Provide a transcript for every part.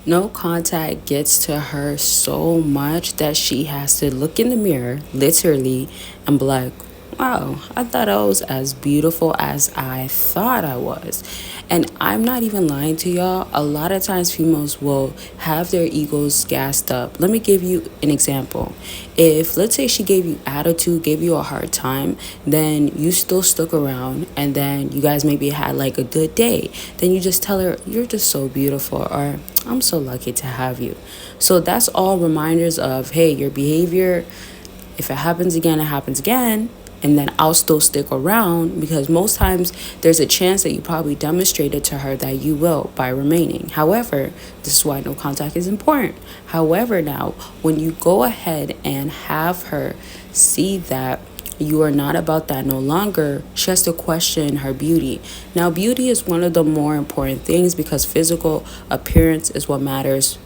No contact gets to her so much that she has to look in the mirror, literally, and be like, wow, I thought I was as beautiful as I thought I was. And I'm not even lying to y'all. A lot of times, females will have their egos gassed up. Let me give you an example. If, let's say, she gave you attitude, gave you a hard time, then you still stuck around, and then you guys maybe had like a good day, then you just tell her, you're just so beautiful, or I'm so lucky to have you. So that's all reminders of, hey, your behavior, if it happens again, it happens again. And then I'll still stick around because most times there's a chance that you probably demonstrated to her that you will by remaining. However, this is why no contact is important. However, now, when you go ahead and have her see that you are not about that no longer, she has to question her beauty. Now, beauty is one of the more important things because physical appearance is what matters.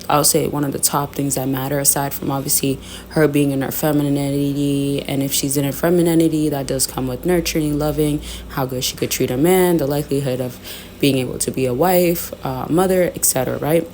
I'll say one of the top things that matter, aside from obviously her being in her femininity. And if she's in her femininity, that does come with nurturing, loving, how good she could treat a man, the likelihood of being able to be a wife, mother, etc., right?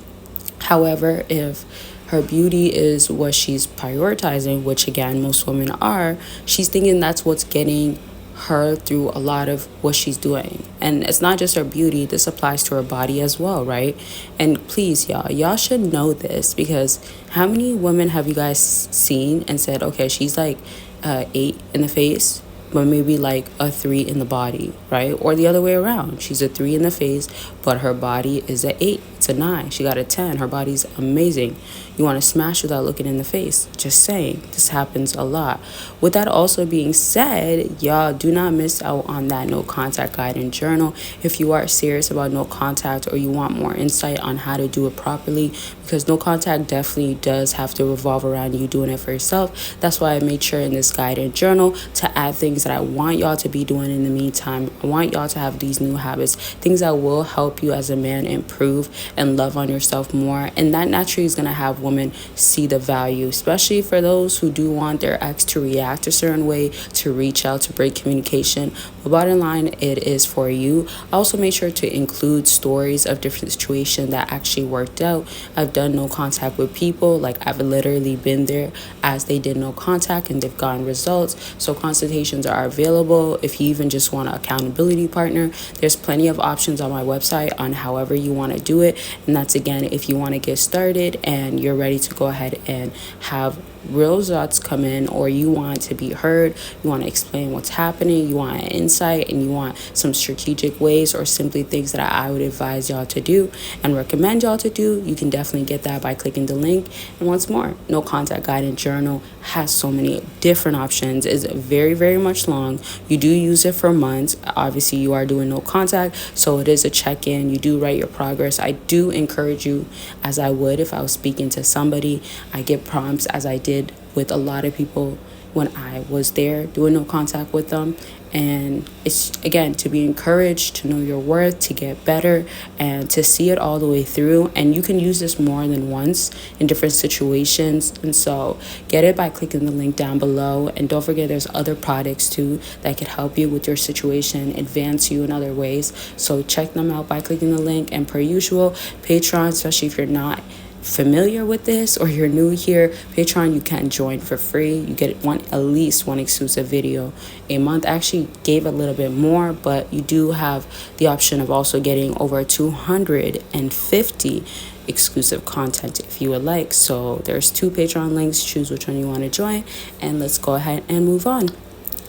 However, if her beauty is what she's prioritizing, which again, most women are, she's thinking that's what's getting her through a lot of what she's doing. And it's not just her beauty, this applies to her body as well, right? And please, y'all should know this, because how many women have you guys seen and said, okay, she's like 8 in the face, but maybe like a 3 in the body, right? Or the other way around. She's a 3 in the face, but her body is a 8. It's a 9. She got a 10. Her body's amazing. You want to smash without looking in the face. Just saying. This happens a lot. With that also being said, y'all do not miss out on that no contact guide and journal if you are serious about no contact or you want more insight on how to do it properly, because no contact definitely does have to revolve around you doing it for yourself. That's why I made sure in this guide and journal to add things that I want y'all to be doing in the meantime. I want y'all to have these new habits, things that will help you as a man improve and love on yourself more. And that naturally is going to have women see the value, especially for those who do want their ex to react a certain way, to reach out, to break communication. But bottom line, it is for you. I also made sure to include stories of different situations that actually worked out. I've done no contact with people, like I've literally been there as they did no contact and they've gotten results. So consultations are available. If you even just want an accountability partner, there's plenty of options on my website on however you want to do it. And that's, again, if you want to get started and you're ready to go ahead and have real results come in, or you want to be heard, you want to explain what's happening, you want an insight, and you want some strategic ways or simply things that I would advise y'all to do and recommend y'all to do, you can definitely get that by clicking the link. And once more, no contact guide and journal has so many different options. It's very, very much long. You do use it for months. Obviously, you are doing no contact, so it is a check-in. You do write your progress. I do encourage you, as I would if I was speaking to somebody. I get prompts, as I did with a lot of people when I was there doing no contact with them. And it's, again, to be encouraged, to know your worth, to get better, and to see it all the way through. And you can use this more than once in different situations. And so get it by clicking the link down below. And don't forget, there's other products too that could help you with your situation, advance you in other ways. So check them out by clicking the link. And per usual, Patreon, especially if you're not familiar with this or you're new here, Patreon, you can join for free. You get at least one exclusive video a month. I actually gave a little bit more, but you do have the option of also getting over 250 exclusive content if you would like. So there's 2 Patreon links. Choose which one you want to join, and let's go ahead and move on.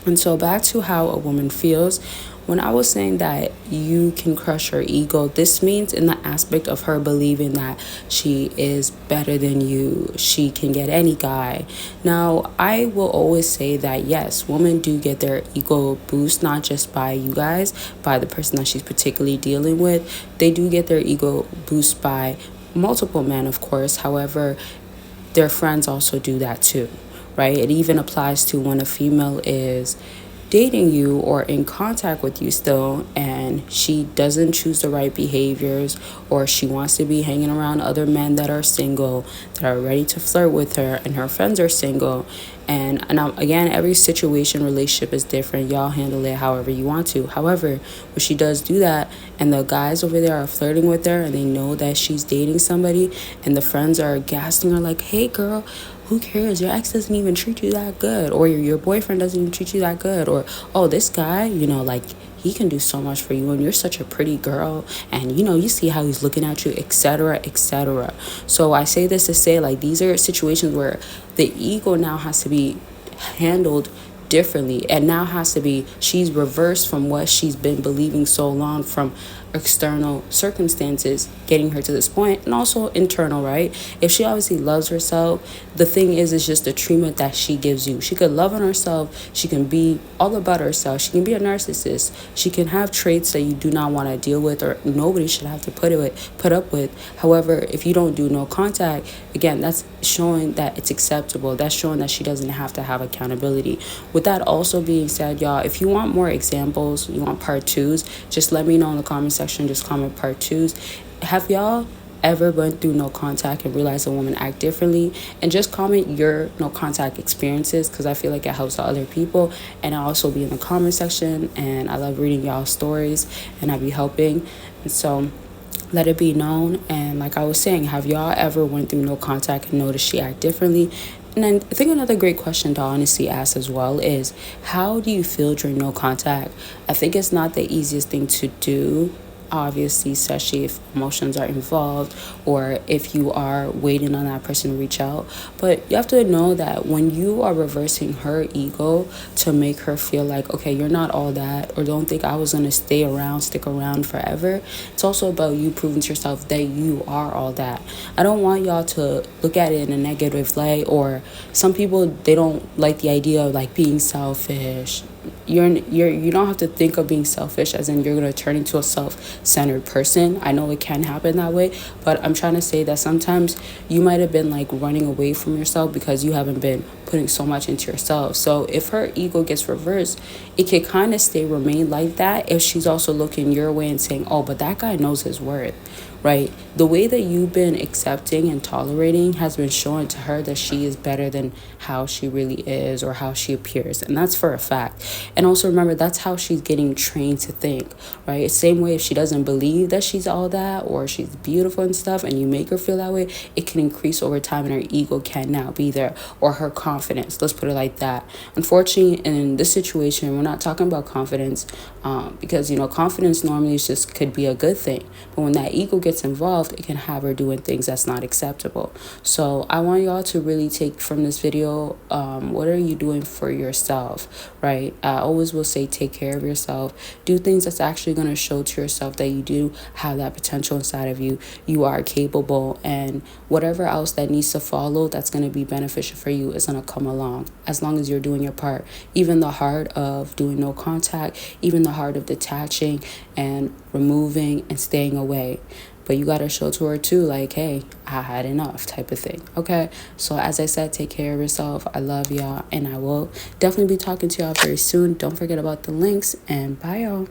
And so back to how a woman feels. When I was saying that you can crush her ego, this means in the aspect of her believing that she is better than you, she can get any guy. Now, I will always say that yes, women do get their ego boost, not just by you guys, by the person that she's particularly dealing with. They do get their ego boost by multiple men, of course. However, their friends also do that too, right? It even applies to when a female is dating you or in contact with you still, and she doesn't choose the right behaviors, or she wants to be hanging around other men that are single, that are ready to flirt with her, and her friends are single, Again, every situation, relationship is different. Y'all handle it however you want to. However, when she does do that and the guys over there are flirting with her and they know that she's dating somebody and the friends are gassing her like, hey girl, who cares? Your ex doesn't even treat you that good, or your boyfriend doesn't even treat you that good, or oh, this guy, like he can do so much for you and you're such a pretty girl, and you see how he's looking at you, etc., etc. So I say this to say, like, these are situations where the ego now has to be handled differently, and now has to be, she's reversed from what she's been believing so long from external circumstances getting her to this point, and also internal, right? If she obviously loves herself, the thing is, it's just the treatment that she gives you. She could love on herself, she can be all about herself, she can be a narcissist, she can have traits that you do not want to deal with, or nobody should have to put up with. However, if you don't do no contact, again, that's showing that it's acceptable. That's showing that she doesn't have to have accountability. With that also being said, y'all, if you want more examples, you want part twos, just let me know in the comment section. Just comment part twos. Have y'all ever went through no contact and realized a woman act differently? And just comment your no contact experiences, because I feel like it helps other people. And I'll also be in the comment section, and I love reading y'all stories, and I'll be helping. And so let it be known. And like I was saying, have y'all ever went through no contact and noticed she act differently? And then I think another great question to honestly ask as well is, how do you feel during no contact? I think it's not the easiest thing to do, obviously, especially if emotions are involved or if you are waiting on that person to reach out. But you have to know that when you are reversing her ego to make her feel like, okay, you're not all that, or don't think I was going to stick around forever, it's also about you proving to yourself that you are all that. I don't want y'all to look at it in a negative light, or some people, they don't like the idea of like being selfish. You don't have to think of being selfish as in you're going to turn into a self-centered person. I know it can happen that way, but I'm trying to say that sometimes you might have been like running away from yourself because you haven't been putting so much into yourself. So if her ego gets reversed, it can kind of remain like that if she's also looking your way and saying, oh, but that guy knows his worth, right? The way that you've been accepting and tolerating has been showing to her that she is better than how she really is or how she appears. And that's for a fact. And also remember, that's how she's getting trained to think, right? Same way, if she doesn't believe that she's all that or she's beautiful and stuff, and you make her feel that way, it can increase over time and her ego can now be there, or her confidence. Let's put it like that. Unfortunately, in this situation, we're not talking about confidence because, confidence normally just could be a good thing. But when that ego gets involved, it can have her doing things that's not acceptable. So I want y'all to really take from this video, what are you doing for yourself, right? I always will say, take care of yourself. Do things that's actually going to show to yourself that you do have that potential inside of you. You are capable, and whatever else that needs to follow that's going to be beneficial for you is going to come along, as long as you're doing your part. Even the heart of doing no contact, even the heart of detaching and removing and staying away. But you got to show to her too, like, hey, I had enough type of thing. Okay. So as I said, take care of yourself. I love y'all, and I will definitely be talking to y'all very soon. Don't forget about the links, and bye y'all.